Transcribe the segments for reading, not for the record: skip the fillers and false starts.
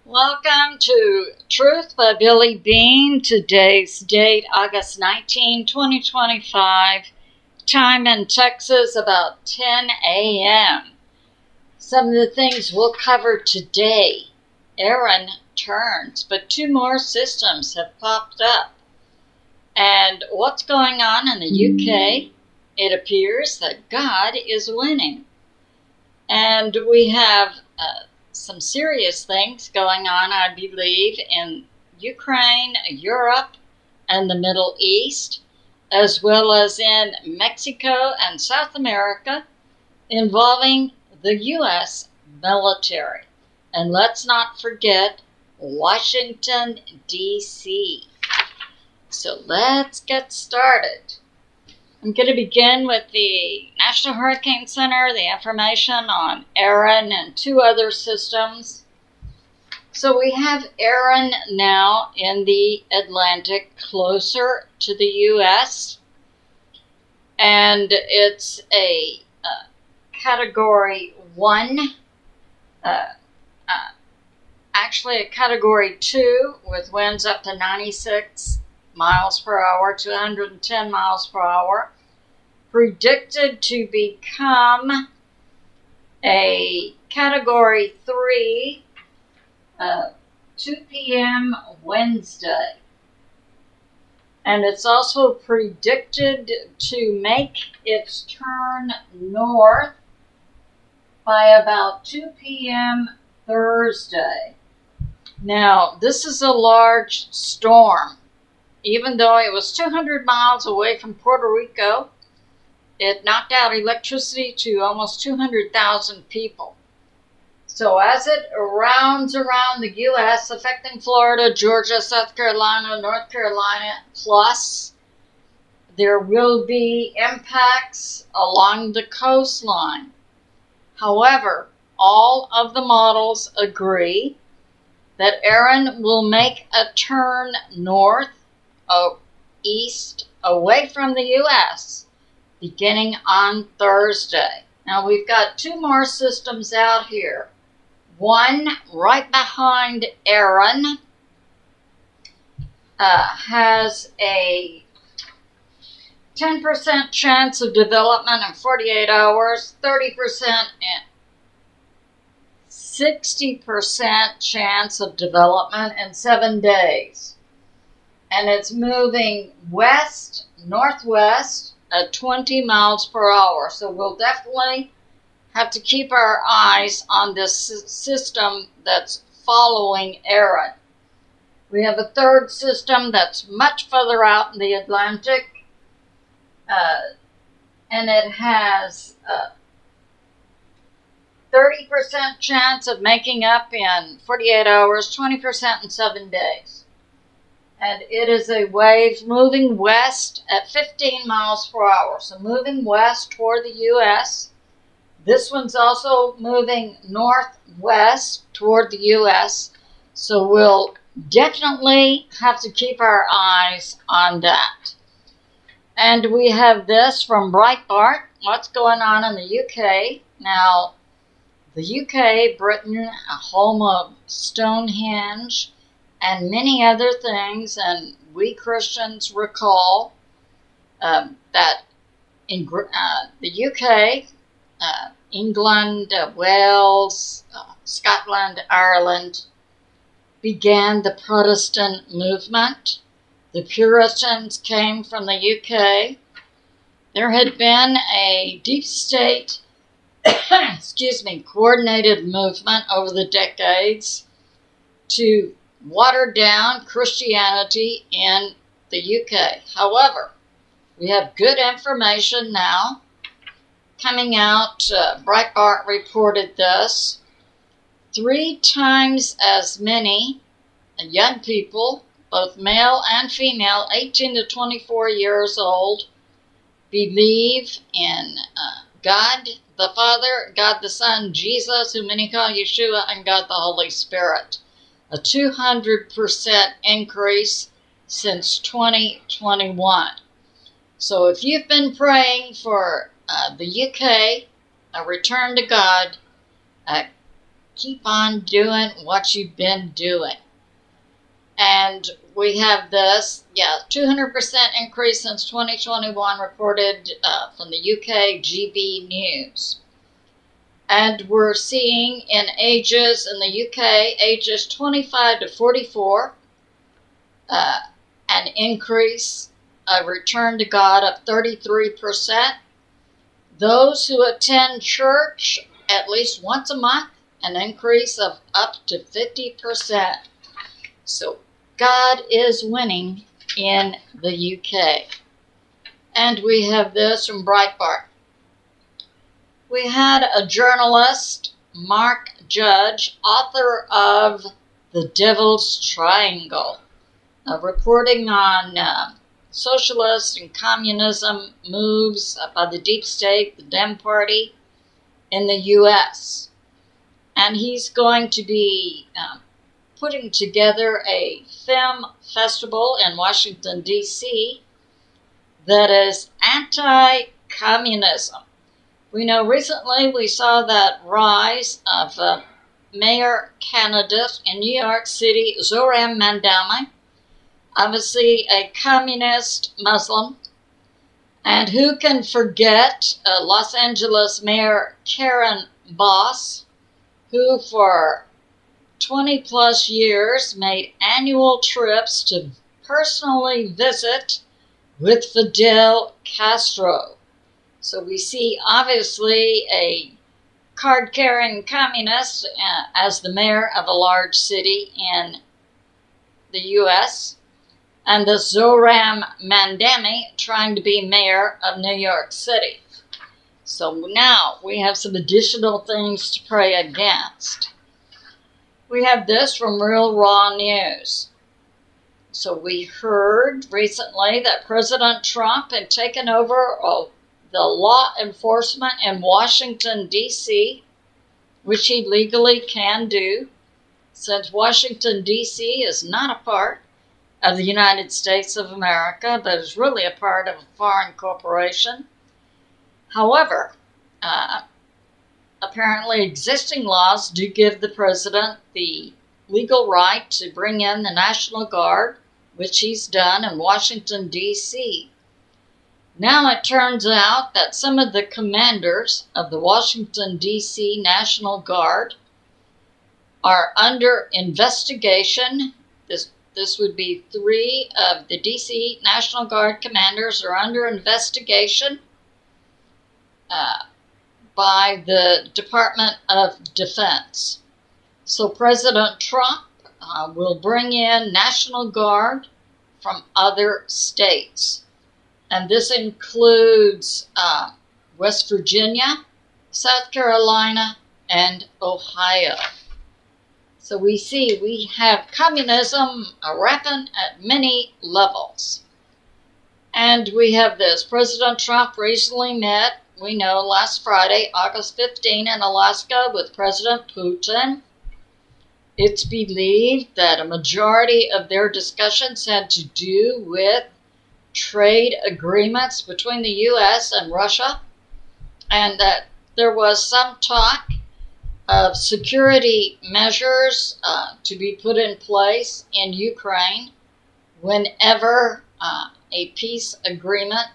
Welcome to Truth by Billie Beene. Today's date, August 19, 2025. Time in Texas, about 10 a.m. Some of the things we'll cover today. ERIN turns, but two more systems have popped up. And what's going on in the UK? It appears that God is winning. And we have some serious things going on, I believe, in Ukraine, Europe, and the Middle East, as well as in Mexico and South America, involving the U.S. military. And let's not forget Washington, D.C. So let's get started. I'm going to begin with the National Hurricane Center, the information on ERIN and two other systems. So we have ERIN now in the Atlantic, closer to the U.S., and it's a Category 1, actually a Category 2 with winds up to 96 miles per hour, 210 miles per hour. Predicted to become a Category 3 2 p.m. Wednesday. And it's also predicted to make its turn north by about 2 p.m. Thursday. Now, this is a large storm. Even though it was 200 miles away from Puerto Rico, it knocked out electricity to almost 200,000 people. So as it rounds around the U.S., affecting Florida, Georgia, South Carolina, North Carolina, plus there will be impacts along the coastline. However, all of the models agree that ERIN will make a turn north, east, away from the U.S., beginning on Thursday. Now we've got two more systems out here. One right behind ERIN has a 10% chance of development in 48 hours, 30% and 60% chance of development in 7 days. And it's moving west, northwest at 20 miles per hour. So we'll definitely have to keep our eyes on this system that's following ERIN. We have a third system that's much further out in the Atlantic, and it has a 30% chance of making up in 48 hours, 20% in 7 days. And it is a wave moving west at 15 miles per hour. So moving west toward the U.S. This one's also moving northwest toward the U.S. So we'll definitely have to keep our eyes on that. And we have this from BREITBART. What's going on in the U.K.? Now, the U.K., Britain, a home of Stonehenge, and many other things, and we Christians recall that in the UK, England, Wales, Scotland, Ireland began the Protestant movement. The Puritans came from the UK. There had been a deep state, coordinated movement over the decades to water down Christianity in the UK. However, we have good information now coming out. Breitbart reported this. 3 times as many young people, both male and female, 18 to 24 years old, believe in God the Father, God the Son, Jesus, who many call Yeshua, and God the Holy Spirit. A 200% increase since 2021. So if you've been praying for the UK, a return to God, keep on doing what you've been doing. And we have this, 200% increase since 2021 reported from the UK GB News. And we're seeing in ages in the UK, ages 25 to 44, an increase, a return to God of 33%. Those who attend church at least once a month, an increase of up to 50%. So God is winning in the UK. And we have this from BREITBART. We had a journalist, Mark Judge, author of The Devil's Triangle, reporting on socialist and communism moves by the deep state, the Dem Party, in the U.S. And he's going to be putting together a film festival in Washington, D.C. that is anti-communism. We know recently we saw that rise of mayor candidate in New York City, Zohran Mamdani, obviously a communist Muslim. And who can forget Los Angeles Mayor Karen Bass, who for 20 plus years made annual trips to personally visit with Fidel Castro. So we see obviously a card-carrying communist as the mayor of a large city in the U.S., and the Zohran Mamdani trying to be mayor of New York City. So now we have some additional things to pray against. We have this from Real Raw News. So we heard recently that President Trump had taken over the law enforcement in Washington, D.C., which he legally can do, since Washington, D.C. is not a part of the United States of America, but is really a part of a foreign corporation. However, apparently existing laws do give the president the legal right to bring in the National Guard, which he's done in Washington, D.C. Now it turns out that some of the commanders of the Washington, D.C. National Guard are under investigation. This would be 3 of the D.C. National Guard commanders are under investigation by the Department of Defense. So President Trump will bring in National Guard from other states. And this includes West Virginia, South Carolina, and Ohio. So we see we have communism rampant at many levels. And we have this. President Trump recently met, we know, last Friday, August 15, in Alaska with President Putin. It's believed that a majority of their discussions had to do with trade agreements between the U.S. and Russia, and that there was some talk of security measures to be put in place in Ukraine whenever a peace agreement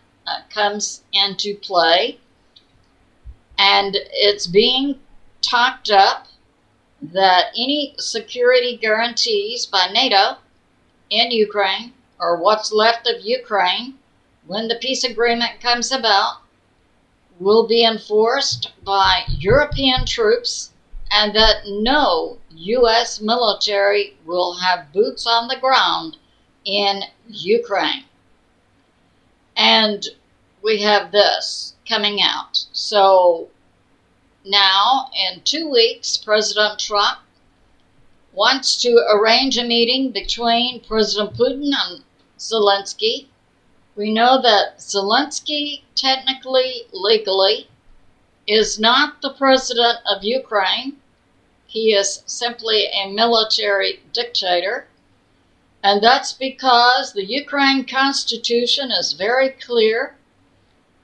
comes into play. And it's being talked up that any security guarantees by NATO in Ukraine, or what's left of Ukraine, when the peace agreement comes about, will be enforced by European troops, and that no U.S. military will have boots on the ground in Ukraine. And we have this coming out. So now, in 2 weeks, President Trump wants to arrange a meeting between President Putin and Zelensky. We know that Zelensky, technically, legally, is not the president of Ukraine. He is simply a military dictator. And that's because the Ukraine Constitution is very clear.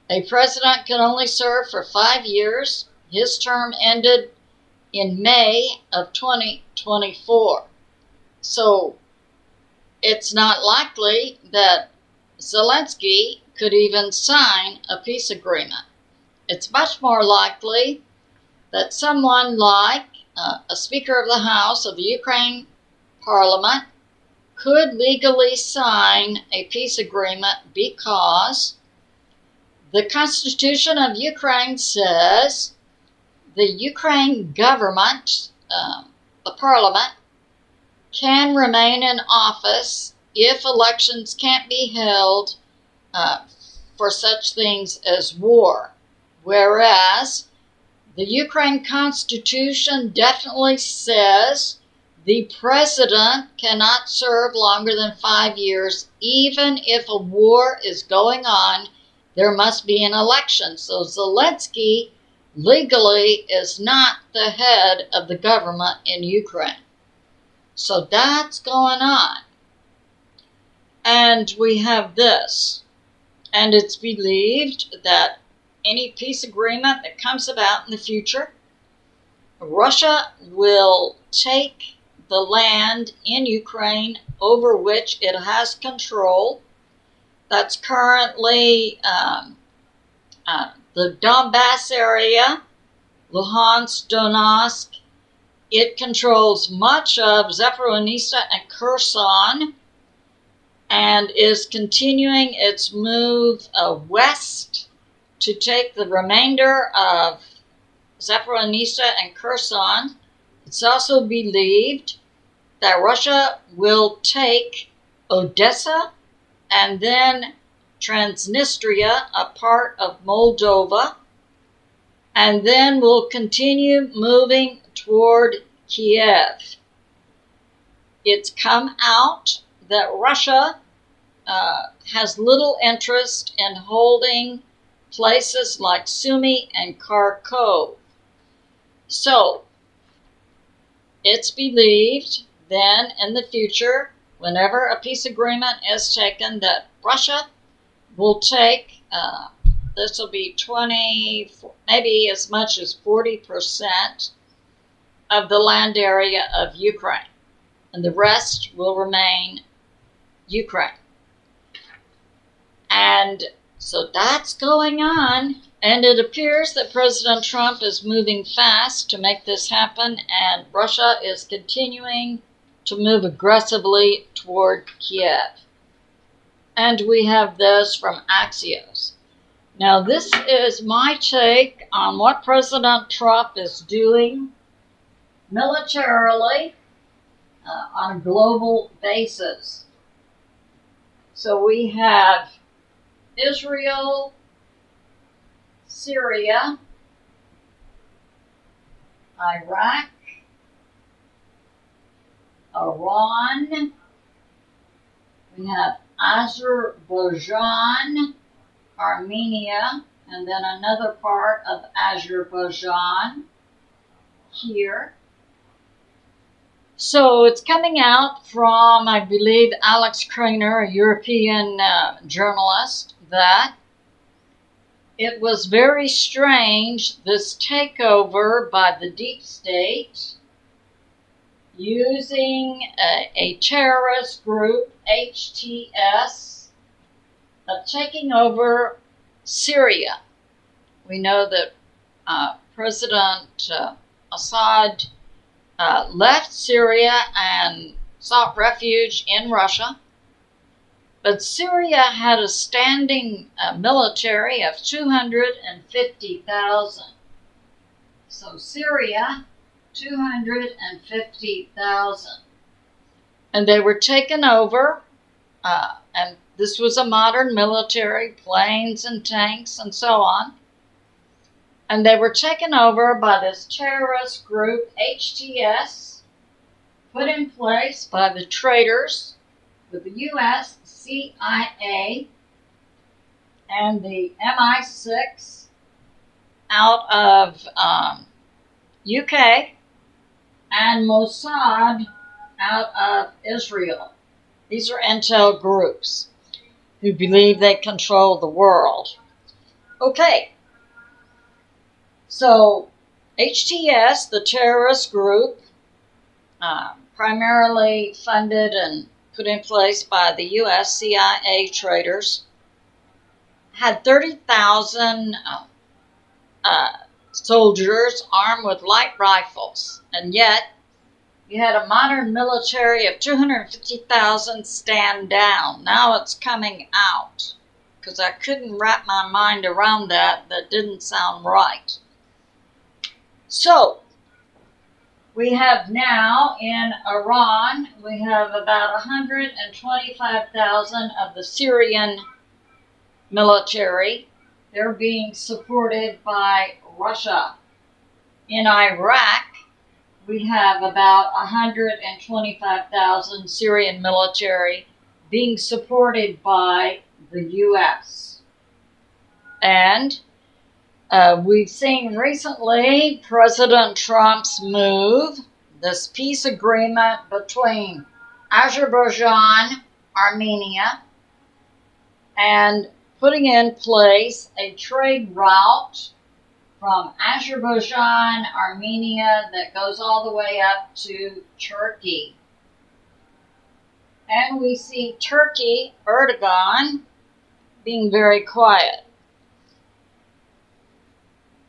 A president can only serve for 5 years. His term ended in May of 2024. So it's not likely that Zelensky could even sign a peace agreement. It's much more likely that someone like a Speaker of the House of the Ukraine Parliament could legally sign a peace agreement because the Constitution of Ukraine says the Ukraine government, the parliament, can remain in office if elections can't be held for such things as war. Whereas the Ukraine Constitution definitely says the president cannot serve longer than 5 years. Even if a war is going on, there must be an election. So Zelensky legally is not the head of the government in Ukraine. So that's going on. And we have this. And it's believed that any peace agreement that comes about in the future, Russia will take the land in Ukraine over which it has control. That's currently the Donbass area, Luhansk, Donetsk. It controls much of Zaporizhzhia and Kherson and is continuing its move west to take the remainder of Zaporizhzhia and Kherson. It's also believed that Russia will take Odessa and then Transnistria, a part of Moldova, and then will continue moving toward Kiev. It's come out that Russia has little interest in holding places like Sumy and Kharkov. So, it's believed then in the future, whenever a peace agreement is taken, that Russia will take, this will be 20, maybe as much as 40% of the land area of Ukraine, and the rest will remain Ukraine. And so that's going on, and it appears that President Trump is moving fast to make this happen, and Russia is continuing to move aggressively toward Kiev. And we have this from AZIOS. Now, this is my take on what President Trump is doing militarily on a global basis. So we have Israel, Syria, Iraq, Iran, we have Azerbaijan, Armenia, and then another part of Azerbaijan here. So it's coming out from, I believe, Alex KRAINER, a European journalist, that it was very strange, this takeover by the deep state using a terrorist group, HTS, of taking over Syria. We know that President Assad left Syria and sought refuge in Russia. But Syria had a standing military of 250,000. So Syria, 250,000. And they were taken over, and this was a modern military, planes and tanks and so on. And they were taken over by this terrorist group, HTS, put in place by the traitors with the U.S., CIA, and the MI6 out of UK, and Mossad out of Israel. These are intel groups who believe they control the world. Okay. So HTS, the terrorist group, primarily funded and put in place by the U.S. CIA traders, had 30,000 soldiers armed with light rifles, and yet you had a modern military of 250,000 stand down. Now it's coming out, because I couldn't wrap my mind around that. That didn't sound right. So, we have now in Iran, we have about 125,000 of the Syrian military. They're being supported by Russia. In Iraq, we have about 125,000 Syrian military being supported by the U.S. And we've seen recently President Trump's move, this peace agreement between Azerbaijan, Armenia, and putting in place a trade route from Azerbaijan, Armenia, that goes all the way up to Turkey. And we see Turkey, Erdogan, being very quiet.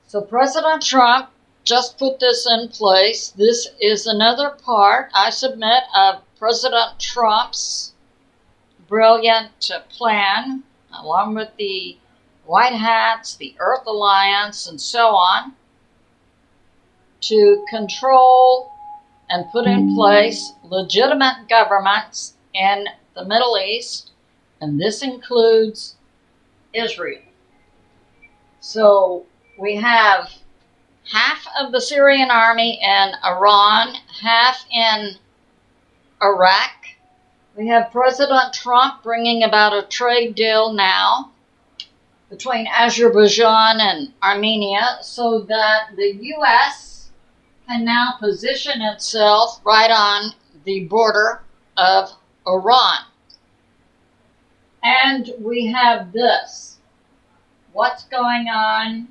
So President Trump just put this in place. This is another part, I submit, of President Trump's brilliant plan, along with the White Hats, the Earth Alliance, and so on, to control and put in place legitimate governments in the Middle East, and this includes Israel. So we have half of the Syrian army in Iran, half in Iraq. We have President Trump bringing about a trade deal now between Azerbaijan and Armenia so that the U.S. can now position itself right on the border of Iran. And we have this. What's going on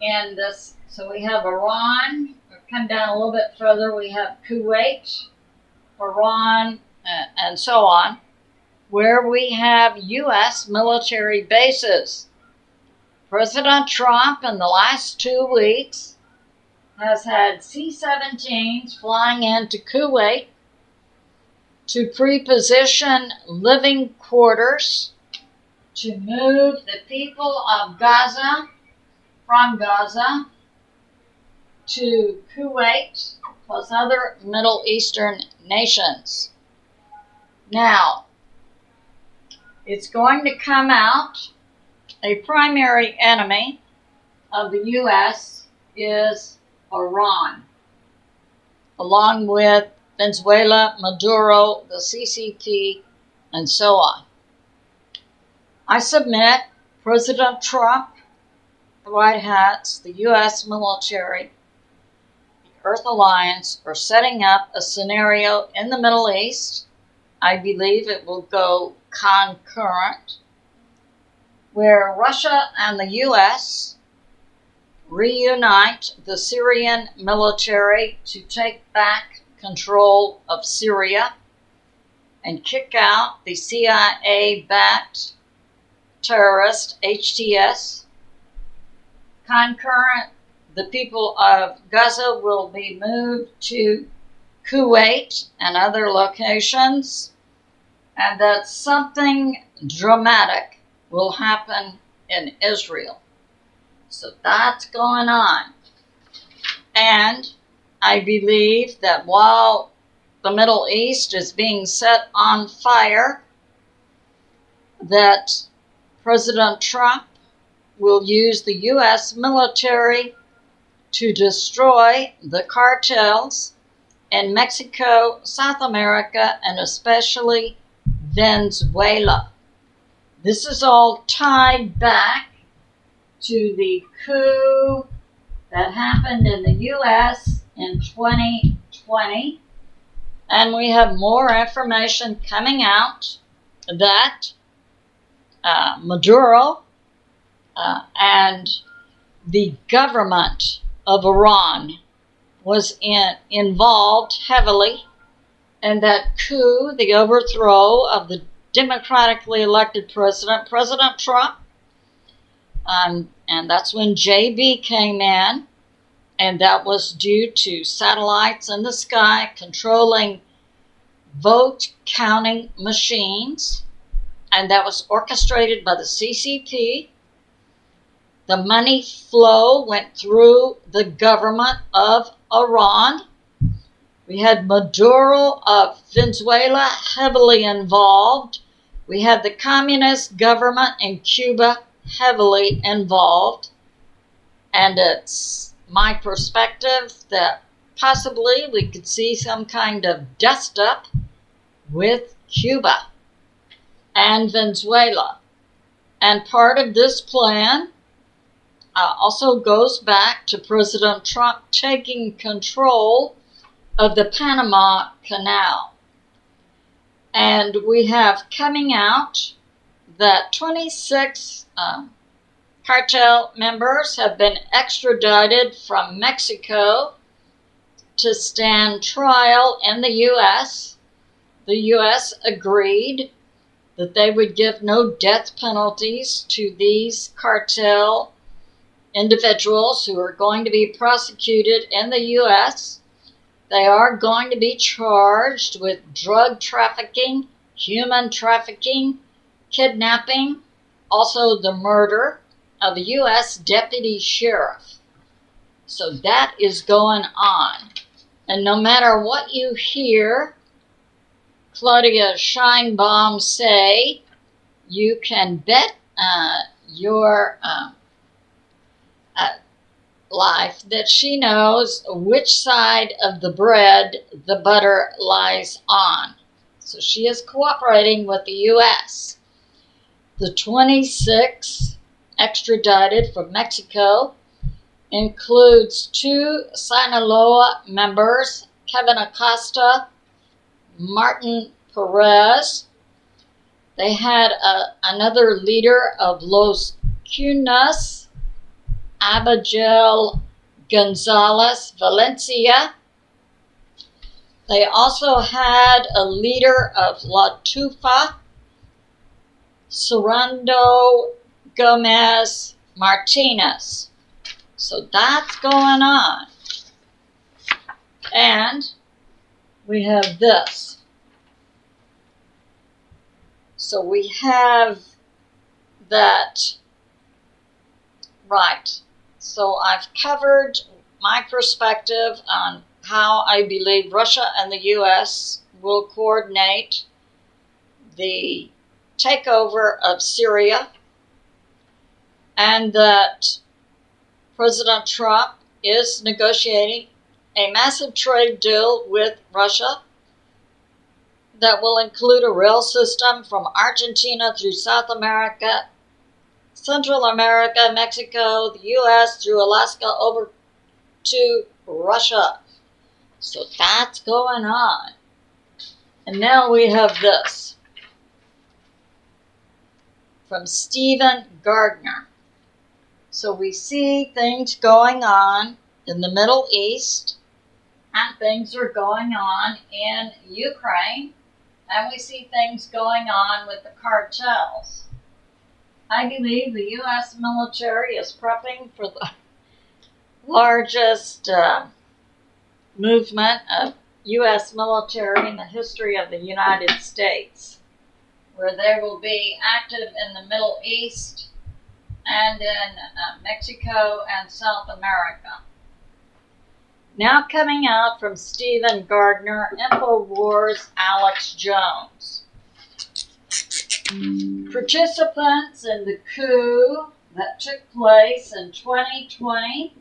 in this? So we have Iran. Come down a little bit further. We have Kuwait, Iran, and so on, where we have U.S. military bases. President Trump in the last 2 weeks has had C-17s flying into Kuwait to pre-position living quarters to move the people of Gaza from Gaza to Kuwait plus other Middle Eastern nations. Now, it's going to come out a primary enemy of the U.S. is Iran, along with Venezuela, Maduro, the CCP, and so on. I submit President Trump, the White Hats, the U.S. military, the Earth Alliance are setting up a scenario in the Middle East. I believe it will go concurrent, where Russia and the U.S. reunite the Syrian military to take back control of Syria and kick out the CIA-backed terrorist HTS. Concurrent, the people of Gaza will be moved to Kuwait and other locations, and that something dramatic will happen in Israel. So that's going on. And I believe that while the Middle East is being set on fire, that President Trump will use the U.S. military to destroy the cartels in Mexico, South America, and especially Venezuela. This is all tied back to the coup that happened in the U.S. in 2020. And we have more information coming out that Maduro and the government of Iran was involved heavily in that coup, the overthrow of the democratically elected president, President Trump. And that's when JB came in, and that was due to satellites in the sky controlling vote counting machines, and that was orchestrated by the CCP. The money flow went through the government of Iran. We had Maduro of Venezuela heavily involved. We had the communist government in Cuba heavily involved. And it's my perspective that possibly we could see some kind of dust up with Cuba and Venezuela. And part of this plan also goes back to President Trump taking control of the Panama Canal. And we have coming out that 26 cartel members have been extradited from Mexico to stand trial in the U.S. The U.S. agreed that they would give no death penalties to these cartel individuals who are going to be prosecuted in the U.S. They are going to be charged with drug trafficking, human trafficking, kidnapping, also the murder of a U.S. deputy sheriff. So that is going on. And no matter what you hear Claudia Scheinbaum say, you can bet your life that she knows which side of the bread the butter lies on. So she is cooperating with the U.S. The 26 extradited from Mexico includes 2 Sinaloa members, Kevin Acosta, Martin PRES. They had another leader of Los Cunas, Abigail Gonzalez Valencia. They also had a leader of La Tufa, Serrando Gomez Martinez. So that's going on. And we have this. So we have that, right. So I've covered my perspective on how I believe Russia and the U.S. will coordinate the takeover of Syria, and that President Trump is negotiating a massive trade deal with Russia that will include a rail system from Argentina through South America, Central America, Mexico, the U.S., through Alaska, over to Russia. So that's going on. And now we have this from Stephen Gardner. So we see things going on in the Middle East, and things are going on in Ukraine, and we see things going on with the cartels. I believe the U.S. military is prepping for the largest movement of U.S. military in the history of the United States, where they will be active in the Middle East and in Mexico and South America. Now coming out from Stephen Gardner, InfoWars' Alex Jones. Participants in the coup that took place in 2020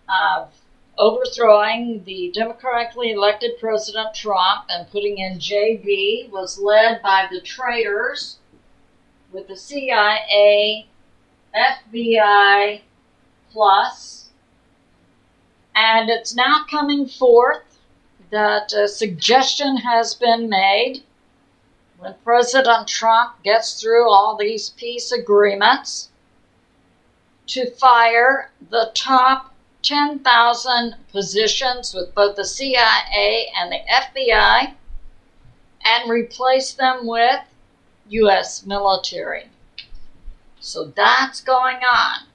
of overthrowing the democratically elected President Trump and putting in JB was led by the traitors with the CIA, FBI, plus, and it's now coming forth that a suggestion has been made when President Trump gets through all these peace agreements to fire the top 10,000 positions with both the CIA and the FBI and replace them with U.S. military. So that's going on.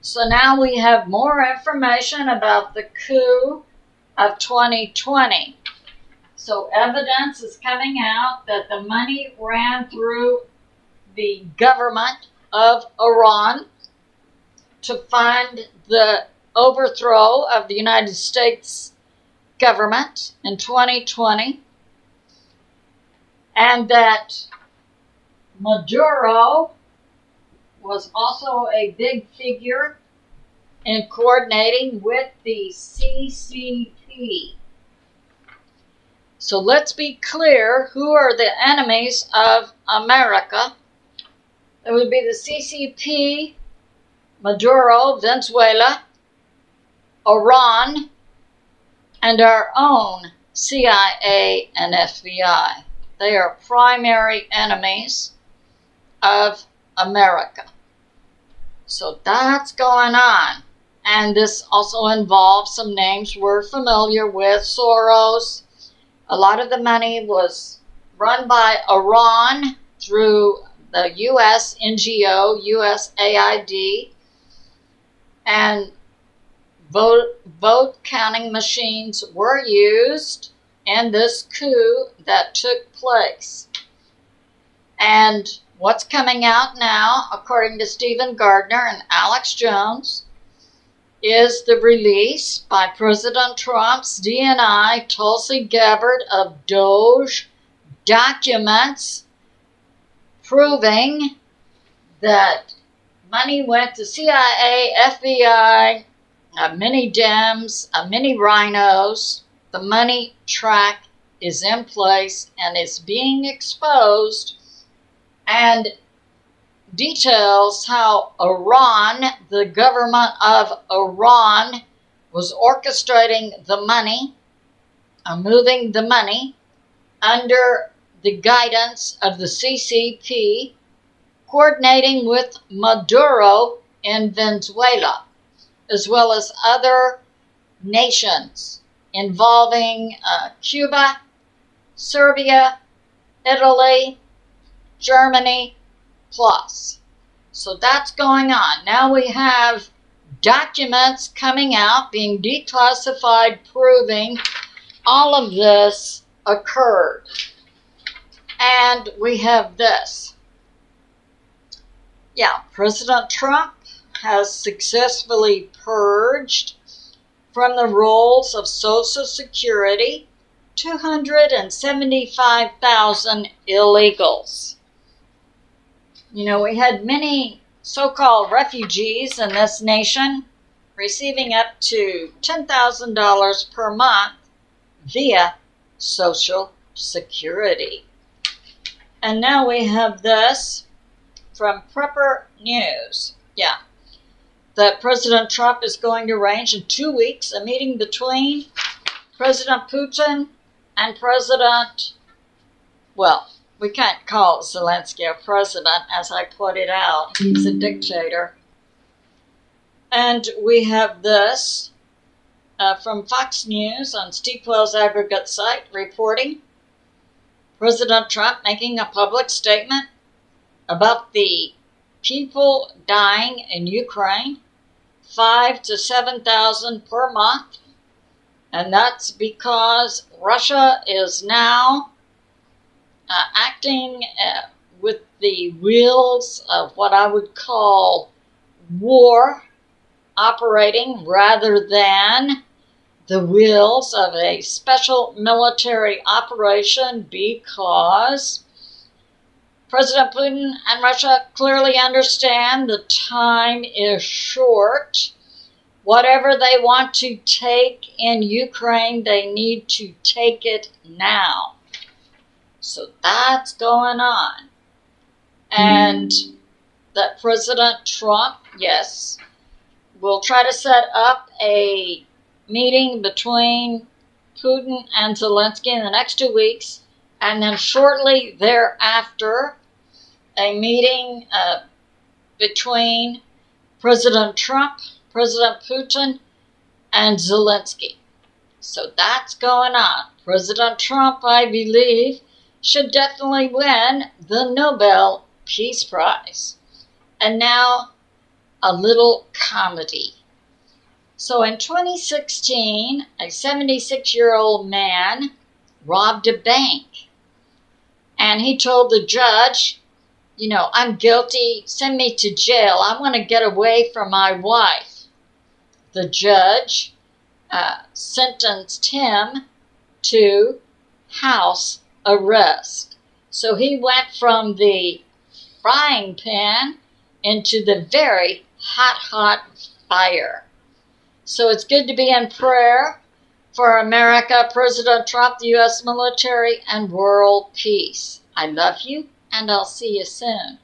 So now we have more information about the coup of 2020. So evidence is coming out that the money ran through the government of Iran to fund the overthrow of the United States government in 2020, and that Maduro was also a big figure in coordinating with the CCP. So let's be clear, who are the enemies of America? It would be the CCP, Maduro, Venezuela, Iran, and our own CIA and FBI. They are primary enemies of America. So that's going on. And this also involves some names we're familiar with. Soros. A lot of the money was run by Iran through the U.S. NGO, USAID, and vote counting machines were used in this coup that took place. And what's coming out now, according to Stephen Gardner and Alex Jones, is the release by President Trump's DNI, Tulsi Gabbard, of DOJ documents proving that money went to CIA, FBI, many Dems, many rhinos. The money track is in place and is being exposed, and details how Iran, the government of Iran, was orchestrating the money, moving the money under the guidance of the CCP, coordinating with Maduro in Venezuela, as well as other nations involving Cuba, Serbia, Italy, Germany, plus. So that's going on. Now we have documents coming out, being declassified, proving all of this occurred. And we have this. Yeah, President Trump has successfully purged from the rolls of Social Security 275,000 illegals. You know, we had many so-called refugees in this nation receiving up to $10,000 per month via Social Security. And now we have this from Prepper News. Yeah, that President Trump is going to arrange in 2 weeks a meeting between President Putin and we can't call Zelensky a president, as I pointed out. He's a dictator. And we have this from Fox News on Steve Quayle's aggregate site reporting President Trump making a public statement about the people dying in Ukraine, 5,000 to 7,000 per month. And that's because Russia is now acting with the wheels of what I would call war operating rather than the wheels of a special military operation, because President Putin and Russia clearly understand the time is short. Whatever they want to take in Ukraine, they need to take it now. So that's going on. And that President Trump, yes, will try to set up a meeting between Putin and Zelensky in the next 2 weeks, and then shortly thereafter, a meeting between President Trump, President Putin, and Zelensky. So that's going on. President Trump, I believe, should definitely win the Nobel Peace Prize. And now, a little comedy. So in 2016, a 76-year-old man robbed a bank. And he told the judge, you know, I'm guilty, send me to jail. I want to get away from my wife. The judge sentenced him to house arrest. So he went from the frying pan into the very hot fire. So it's good to be in prayer for America, President Trump, the U.S. military, and world peace. I love you, and I'll see you soon.